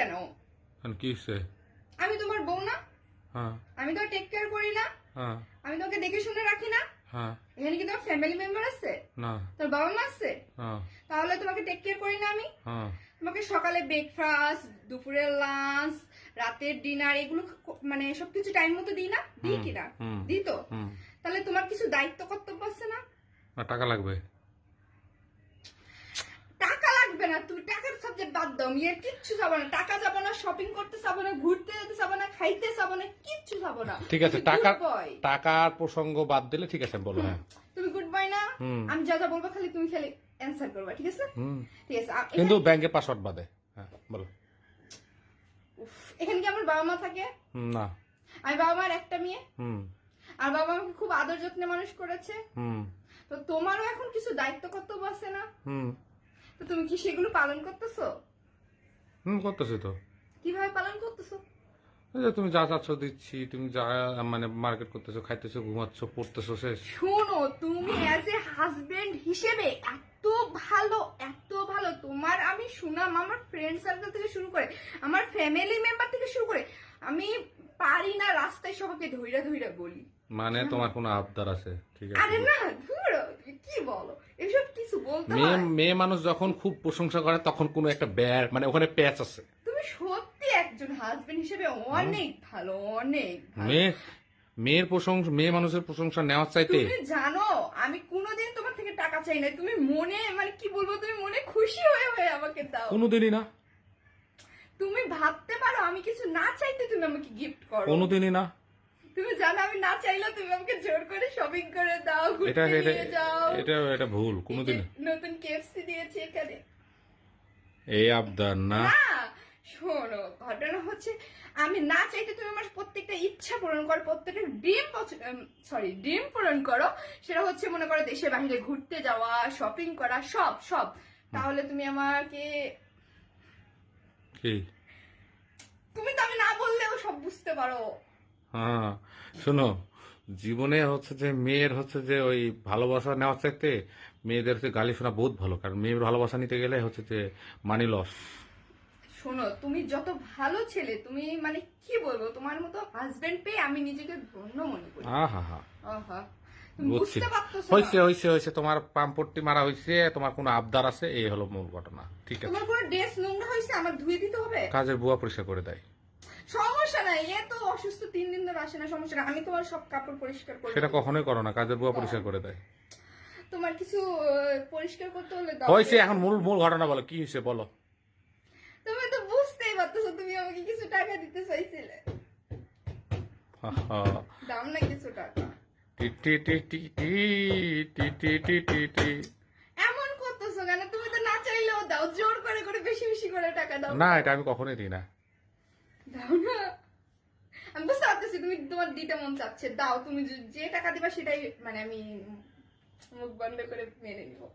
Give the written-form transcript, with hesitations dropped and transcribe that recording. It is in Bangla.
কেন? কি হচ্ছে? আমি তোমার বউ না? হ্যাঁ আমি তো টেক কেয়ার করি না? হ্যাঁ আমি তোমাকে দেখে শুনে রাখি না? হ্যাঁ এখানে কি তোমার ফ্যামিলি মেম্বার আছে? না তোর বাবা মা আছে? হ্যাঁ তাহলে তোমাকে টেক কেয়ার করি না আমি? হ্যাঁ তোমাকে সকালে ব্রেকফাস্ট, দুপুরের লাঞ্চ, রাতের ডিনার এগুলো মানে সবকিছু টাইম মতো দিই না? দিই কিনা? দিই তো। তাহলে তোমার কিছু দায়িত্ব কর্তব্য আছে না? টাকা লাগবে। টাকা লাগবে না, তুমি টাকার সাবজেক্ট বাদ দাও। মেয়ের কিচ্ছু যাবো না, টাকা যাবো না, শপিং করতে যাবো না, ঘুরতে যেতে যাবো না, খাইতে যাবো না, কিচ্ছু যাবো না। ঠিক আছে, টাকার প্রসঙ্গ বাদ দিলে ঠিক আছে বলো। হ্যাঁ তুমি গুড বয় না? আমি যা যা বলবো খালি তুমি খালি অ্যানসার করবা, ঠিক আছে? ঠিক আছে। কিন্তু ব্যাংকের পাসওয়ার্ড বাদে। হ্যাঁ বলো। এখানে কি আমার বাবা মা থাকে? না। আমি বাবা মার একটা মেয়ে। আর বাবা আমাকে খুব আদর যত্নে মানুষ করেছে। তো তোমারও এখন কিছু দায়িত্ব কর্তব্য আছে না? তো তুমি কি সেগুলো পালন করতেছো? করতেছি তো। কিভাবে পালন করতেছো? তুমি যা চাচ্ছ দিচ্ছি, তুমি যা মানে মার্কেট করতেছো, খাইতেছো, ঘুমাচ্ছ, পড়তেছো, শেষ। শোনো, তুমি অ্যাজ এ হাজবেন্ড হিসেবে এত ভালো, এত ভালো। তোমার আমি শুনাম আমার ফ্রেন্ড সার্কেল থেকে শুরু করে, আমার ফ্যামিলি মেম্বার থেকে শুরু করে, আমি পারি না রাস্তায় সবাইকে ধইরা ধইরা বলি। মানে তোমার কোনো আবদার আছে? ঠিক আছে। আরে না, ধুরো, কি বলো এসব? কিছু বলতে হয়? মেয়ে মানুষ যখন খুব প্রশংসা করে তখন কোনো একটা ব্যার মানে ওখানে প্যাচ আছে। তুমি সত্যি একজন হাজবেন্ড হিসেবে অনেক ভালো, অনেক ভালো। মেয়ে মানুষের প্রশংসা নেওয়ার চাইতে, তুমি জানো আমি কোনোদিন তোমার থেকে টাকা চাই না। তুমি মনে মানে কি বলবো, তুমি মনে খুশি হয়ে হয়ে আমাকে দাও। কোনোদিনই না। তুমি ভাবতে পারো আমি কিছু না চাইতে তুমি আমাকে গিফট করো? কোনোদিনই না। তুমি জানো আমি না চাইলেও তুমি আমাকে জোর করে শপিং করে দাও, ঘুরতে নিয়ে যাও। এটা ভুল। কোনোদিন নতুন কেএফসি দিয়েছি এখানে। এই আবদার না। শোনো, ঘটনা হচ্ছে আমি না চাইতে তুমি আমার প্রত্যেকটা ইচ্ছা পূরণ করো, প্রত্যেকটা ড্রিম পূরণ করো। সেটা হচ্ছে মনে করো দেশের বাইরে ঘুরতে যাওয়া, শপিং করা, সব সব। তাহলে তুমি আমাকে কি? তুমি তো আমি না বললেও সব বুঝতে পারো। হ্যাঁ শোনো, জীবনে হচ্ছে যে মেয়ের হচ্ছে যে ওই ভালোবাসা নেওয়ার চাইতে মেয়েদের হচ্ছে গালি শোনা বহুত ভালো, কারণ মেয়ের ভালোবাসা নিতে গেলে হচ্ছে যে মানি লস। শোনো, তুমি যত ভালো ছেলে, তুমি মানে কি বলবো, তোমার মতো হাজবেন্ড পেয়ে আমি নিজেকে ধন্য মনে করি। বুঝতে পারতেছো? হয়েছে তোমার পাম্পট্টি মারা হয়েছে, তোমার কোনো আবদার আছে, এই হলো মূল ঘটনা। ঠিক আছে। তোমার কোনো ড্রেস নোংরা হয়েছে, আমার ধুয়ে দিতে হবে? কাজের বুয়া পরিষ্কার করে দেয়। সমস্যা নাই, এ তো অসুস্থ 3 দিন ধরে আসে না, সমস্যা নাই। আমি তোমার সব কাপড় পরিষ্কার করে সেটা কখনোই করো না, কাজের বুয়া পরিষ্কার করে দেয়। তোমার কিছু পরিষ্কার করতে হলে দাও। হয়েছে, এখন মূল ঘটনা বলো, কি হয়েছে বলো। তুমি তো বুঝতেই পারতেছো, তুমি আমাকে কিছু টাকা দিতে চাইছিলে, দাও না কিছু টাকা। এমন করতেছো কেন? তুমি তো না চাইলেও দাও, জোর করে করে বেশি বেশি করে টাকা দাও। না, এটা আমি কখনোই দিই না। দাও না, আমি বুঝতে পারতেছি তুমি তোমার দিতে মন চাচ্ছে, দাও। তুমি যে টাকা দিবা সেটাই মানে আমি মুখ বন্ধ করে মেনে নিবো।